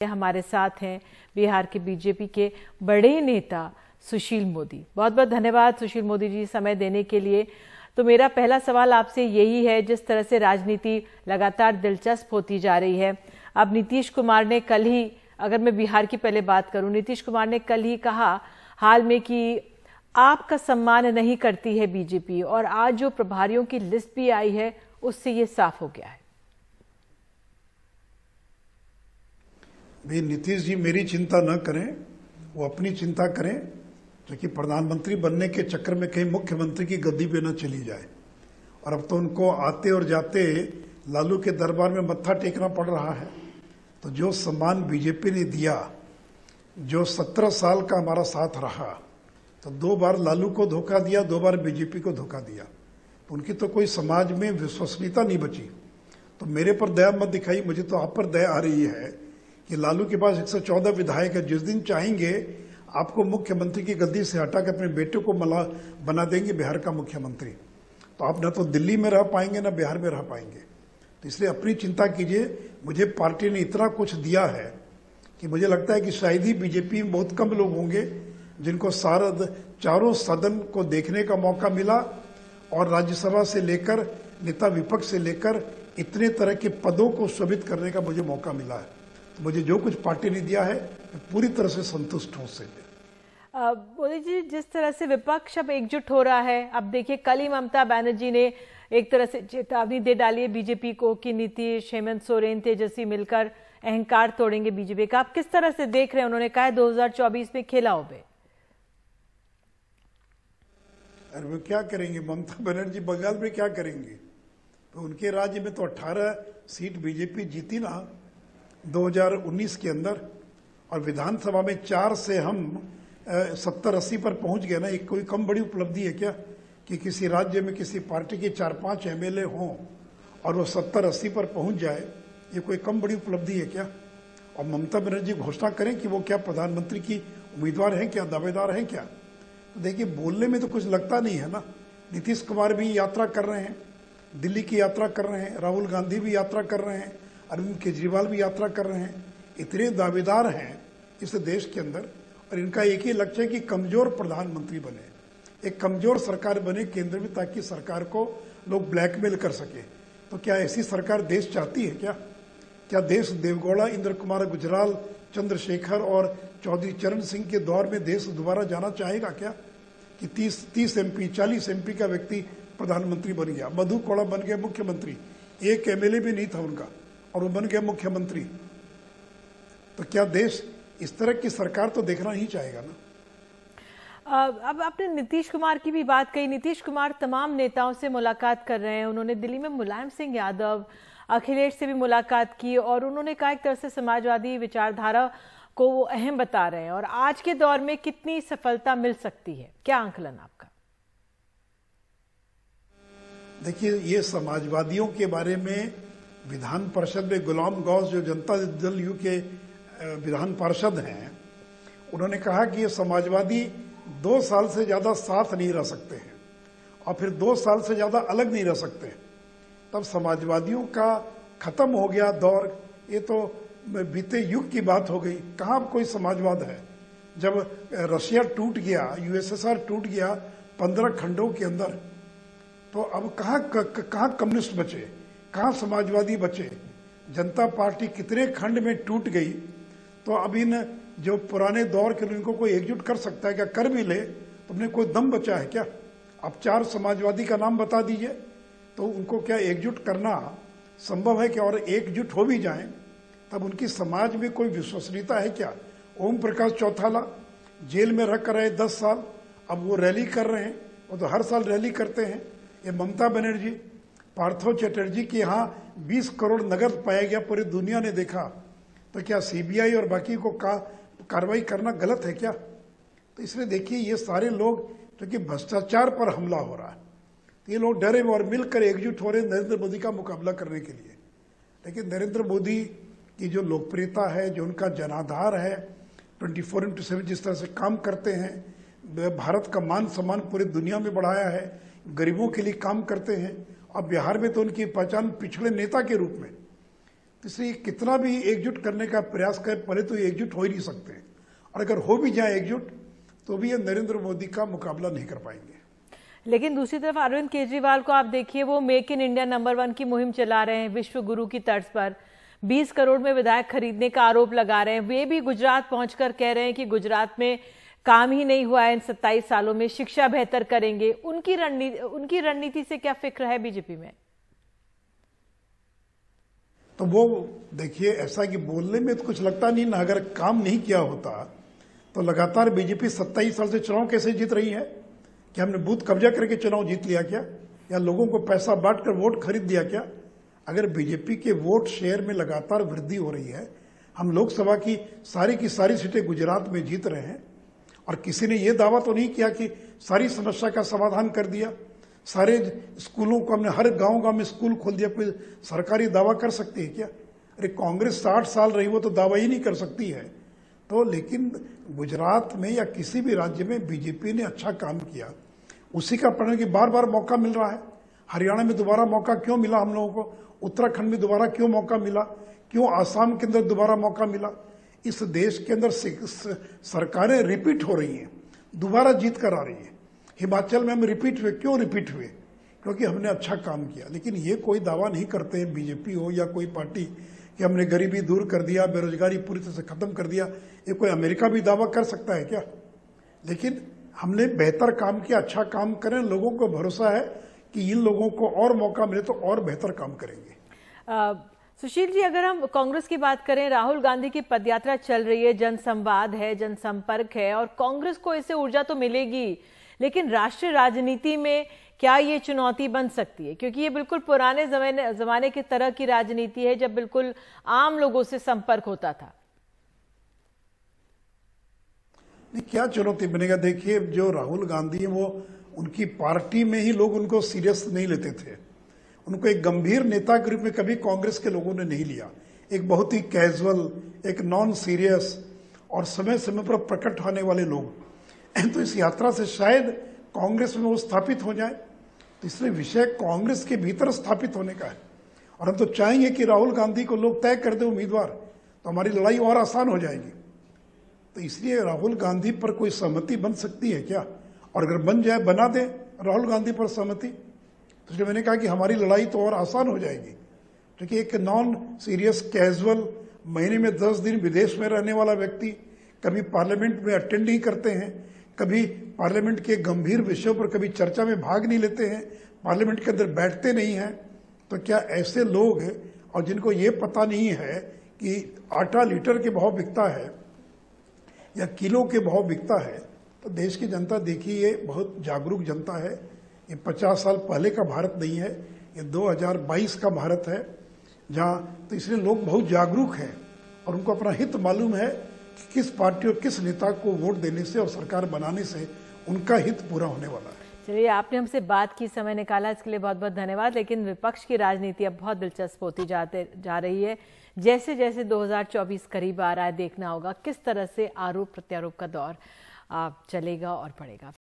हमारे साथ हैं बिहार के बीजेपी के बड़े नेता सुशील मोदी। बहुत बहुत धन्यवाद सुशील मोदी जी समय देने के लिए। तो मेरा पहला सवाल आपसे यही है, जिस तरह से राजनीति लगातार दिलचस्प होती जा रही है, अब नीतीश कुमार ने कल ही, अगर मैं बिहार की पहले बात करूं, नीतीश कुमार ने कल ही कहा हाल में कि आपका सम्मान नहीं करती है बीजेपी, और आज जो प्रभारियों की लिस्ट भी आई है उससे ये साफ हो गया है। भाई नीतीश जी मेरी चिंता न करें, वो अपनी चिंता करें, क्योंकि प्रधानमंत्री बनने के चक्कर में कहीं मुख्यमंत्री की गद्दी पे न चली जाए। और अब तो उनको आते और जाते लालू के दरबार में मत्था टेकना पड़ रहा है। तो जो सम्मान बीजेपी ने दिया, जो 17 साल का हमारा साथ रहा, तो 2 बार लालू को धोखा दिया, 2 बार बीजेपी को धोखा दिया, तो उनकी तो कोई समाज में विश्वसनीयता नहीं बची। तो मेरे पर दया मत दिखाई, मुझे तो आप पर दया आ रही है कि लालू के पास 114 विधायक है। जिस दिन चाहेंगे आपको मुख्यमंत्री की गद्दी से हटा के अपने बेटे को बना देंगे बिहार का मुख्यमंत्री। तो आप न तो दिल्ली में रह पाएंगे न बिहार में रह पाएंगे। तो इसलिए अपनी चिंता कीजिए। मुझे पार्टी ने इतना कुछ दिया है कि मुझे लगता है कि शायद ही बीजेपी में बहुत कम लोग होंगे जिनको चारों सदन को देखने का मौका मिला, और राज्यसभा से लेकर नेता विपक्ष से लेकर इतने तरह के पदों को शोभित करने का मुझे मौका मिला है। तो मुझे जो कुछ पार्टी ने दिया है मैं पूरी तरह से संतुष्ट हूं उससे। मोदी जी, जिस तरह से विपक्ष अब एकजुट हो रहा है, अब देखिए कल ही ममता बनर्जी ने एक तरह से चेतावनी दे डाली है बीजेपी को कि नीतीश, हेमंत सोरेन, तेजस्वी मिलकर अहंकार तोड़ेंगे बीजेपी का। आप किस तरह से देख रहे हैं? उन्होंने कहा है 2024 में खेला होवे। अरे वो क्या करेंगे? ममता बनर्जी बंगाल में क्या करेंगे? तो उनके राज्य में तो 18 सीट बीजेपी जीती ना 2019 के अंदर, और विधानसभा में 4 से हम 70-80 पर पहुंच गए ना। एक कोई कम बड़ी उपलब्धि है क्या कि किसी राज्य में किसी पार्टी के 4-5 एमएलए हों और वो 70-80 पर पहुंच जाए? ये कोई कम बड़ी उपलब्धि है क्या? और ममता बनर्जी घोषणा करें कि वो क्या प्रधानमंत्री की उम्मीदवार हैं क्या, दावेदार हैं क्या? तो देखिए, बोलने में तो कुछ लगता नहीं है ना। नीतीश कुमार भी यात्रा कर रहे हैं, दिल्ली की यात्रा कर रहे हैं, राहुल गांधी भी यात्रा कर रहे हैं, अरविंद केजरीवाल भी यात्रा कर रहे हैं। इतने दावेदार हैं इस देश के अंदर, और इनका एक ही लक्ष्य है कि कमजोर प्रधानमंत्री बने, एक कमजोर सरकार बने केंद्र में, ताकि सरकार को लोग ब्लैकमेल कर सके। तो क्या ऐसी सरकार देश चाहती है क्या? क्या देश देवगौड़ा, इंद्र कुमार गुजराल, चंद्रशेखर और चौधरी चरण सिंह के दौर में देश दोबारा जाना चाहेगा क्या? कि 30 एमपी 40 एमपी का व्यक्ति प्रधानमंत्री बन गया, मधु कोड़ा बन गया मुख्यमंत्री, एक एमएलए भी नहीं था उनका और वो बन गया मुख्यमंत्री। तो क्या देश इस तरह की सरकार तो देखना ही चाहेगा ना। अब आपने नीतीश कुमार की भी बात कही। नीतीश कुमार तमाम नेताओं से मुलाकात कर रहे हैं। उन्होंने दिल्ली में मुलायम सिंह यादव, अखिलेश से भी मुलाकात की, और उन्होंने कहा एक तरह से समाजवादी विचारधारा को वो अहम बता रहे हैं। और आज के दौर में कितनी सफलता मिल सकती है, क्या आंकलन आपका? देखिए, ये समाजवादियों के बारे में विधान परिषद में गुलाम गौस, जो जनता दल यू के विधान पार्षद हैं, उन्होंने कहा कि ये समाजवादी 2 साल से ज्यादा साथ नहीं रह सकते हैं और फिर 2 साल से ज्यादा अलग नहीं रह सकते। तब समाजवादियों का खत्म हो गया दौर। ये तो बीते युग की बात हो गई। कहाँ कोई समाजवाद है? जब रशिया टूट गया, यूएसएसआर टूट गया 15 खंडों के अंदर, तो अब कहाँ कम्युनिस्ट बचे, कहाँ समाजवादी बचे? जनता पार्टी कितने खंड में टूट गई। तो अब इन जो पुराने दौर के इनको कोई एकजुट कर सकता है क्या? कर भी ले तो अपने कोई दम बचा है क्या? आप 4 समाजवादी का नाम बता दीजिए, तो उनको क्या एकजुट करना संभव है क्या? और एकजुट हो भी जाएं तब उनकी समाज में कोई विश्वसनीयता है क्या? ओम प्रकाश चौटाला जेल में रह कर रहे 10 साल, अब वो रैली कर रहे हैं। वो तो हर साल रैली करते हैं। ये ममता बनर्जी, पार्थो चटर्जी के यहाँ 20 करोड़ नगद पाया गया, पूरी दुनिया ने देखा। तो क्या सीबीआई और बाकी को कार्रवाई करना गलत है क्या? तो इसलिए देखिए, ये सारे लोग, क्योंकि भ्रष्टाचार पर हमला हो रहा है, तो ये लोग डरे और मिलकर एकजुट हो रहे नरेंद्र मोदी का मुकाबला करने के लिए। लेकिन नरेंद्र मोदी की जो लोकप्रियता है, जो उनका जनाधार है, 24/7 जिस तरह से काम करते हैं, भारत का मान सम्मान पूरी दुनिया में बढ़ाया है, गरीबों के लिए काम करते हैं। और बिहार में तो उनकी पहचान पिछड़े नेता के रूप में, तो इसलिए कितना भी एकजुट करने का प्रयास करें, पहले तो ये एकजुट हो ही नहीं सकते, और अगर हो भी जाए एकजुट तो भी ये नरेंद्र मोदी का मुकाबला नहीं कर पाएंगे। लेकिन दूसरी तरफ अरविंद केजरीवाल को आप देखिए, वो मेक इन इंडिया नंबर 1 की मुहिम चला रहे हैं, विश्व गुरु की तर्ज पर 20 करोड़ में विधायक खरीदने का आरोप लगा रहे हैं। वे भी गुजरात पहुंचकर कह रहे हैं कि गुजरात में काम ही नहीं हुआ है इन 27 सालों में, शिक्षा बेहतर करेंगे। उनकी रणनीति से क्या फिक्र है बीजेपी में? तो वो देखिए, ऐसा कि बोलने में तो कुछ लगता नहीं ना, अगर काम नहीं किया होता तो लगातार बीजेपी 27 साल से चुनाव कैसे जीत रही है? क्या हमने बूथ कब्जा करके चुनाव जीत लिया क्या, या लोगों को पैसा बांटकर वोट खरीद दिया क्या? अगर बीजेपी के वोट शेयर में लगातार वृद्धि हो रही है, हम लोकसभा की सारी सीटें गुजरात में जीत रहे हैं, और किसी ने यह दावा तो नहीं किया कि सारी समस्या का समाधान कर दिया, सारे स्कूलों को हमने हर गांव में स्कूल खोल दिया, कोई सरकारी दावा कर सकती है क्या? अरे कांग्रेस 60 साल रही, वो तो दावा ही नहीं कर सकती है। तो लेकिन गुजरात में या किसी भी राज्य में बीजेपी ने अच्छा काम किया, उसी का परिणाम कि बार बार मौका मिल रहा है। हरियाणा में दोबारा मौका क्यों मिला हम लोगों को? उत्तराखंड में दोबारा क्यों मौका मिला? क्यों आसाम के अंदर दोबारा मौका मिला? इस देश के अंदर सरकारें रिपीट हो रही हैं, दोबारा जीत कर आ रही है। हिमाचल में हम रिपीट हुए, क्यों रिपीट हुए? क्योंकि हमने अच्छा काम किया। लेकिन ये कोई दावा नहीं करते हैं, बीजेपी हो या कोई पार्टी, कि हमने गरीबी दूर कर दिया, बेरोजगारी पूरी तरह से खत्म कर दिया। ये कोई अमेरिका भी दावा कर सकता है क्या? लेकिन हमने बेहतर काम किया, अच्छा काम करें, लोगों को भरोसा है कि इन लोगों को और मौका मिले तो और बेहतर काम करेंगे। सुशील जी, अगर हम कांग्रेस की बात करें, राहुल गांधी की पदयात्रा चल रही है, जनसंवाद है, जनसंपर्क है, और कांग्रेस को इससे ऊर्जा तो मिलेगी, लेकिन राष्ट्रीय राजनीति में क्या ये चुनौती बन सकती है? क्योंकि ये बिल्कुल पुराने जमाने की तरह की राजनीति है, जब बिल्कुल आम लोगों से संपर्क होता था। नहीं, क्या चुनौती बनेगा? देखिए, जो राहुल गांधी है, वो उनकी पार्टी में ही लोग उनको सीरियस नहीं लेते थे। उनको एक गंभीर नेता के रूप में कभी कांग्रेस के लोगों ने नहीं लिया। एक बहुत ही कैजुअल, एक नॉन सीरियस और समय समय पर प्रकट होने वाले लोग। तो इस यात्रा से शायद कांग्रेस में वो स्थापित हो जाए। तो इसलिए विषय कांग्रेस के भीतर स्थापित होने का है, और हम तो चाहेंगे कि राहुल गांधी को लोग तय कर दे उम्मीदवार, तो हमारी लड़ाई और आसान हो जाएगी। तो इसलिए राहुल गांधी पर कोई सहमति बन सकती है क्या? और अगर बन जाए, बना दे राहुल गांधी पर सहमति, तो इसलिए मैंने कहा कि हमारी लड़ाई तो और आसान हो जाएगी। क्योंकि एक नॉन सीरियस, कैजुअल, महीने में 10 दिन विदेश में रहने वाला व्यक्ति, कभी पार्लियामेंट में अटेंड नहीं करते हैं, कभी पार्लियामेंट के गंभीर विषयों पर कभी चर्चा में भाग नहीं लेते हैं, पार्लियामेंट के अंदर बैठते नहीं हैं, तो क्या ऐसे लोग, और जिनको ये पता नहीं है कि आटा लीटर के भाव बिकता है या किलो के भाव बिकता है? तो देश की जनता, देखिए, ये बहुत जागरूक जनता है। ये 50 साल पहले का भारत नहीं है, ये 2022 का भारत है, जहाँ तो इसलिए लोग बहुत जागरूक हैं, और उनको अपना हित मालूम है कि किस पार्टी और किस नेता को वोट देने से और सरकार बनाने से उनका हित पूरा होने वाला है। चलिए, आपने हमसे बात की, समय निकाला, इसके लिए बहुत बहुत धन्यवाद। लेकिन विपक्ष की राजनीति अब बहुत दिलचस्प होती जा रही है। जैसे जैसे 2024 करीब आ रहा है, देखना होगा किस तरह से आरोप प्रत्यारोप का दौर चलेगा और बढ़ेगा।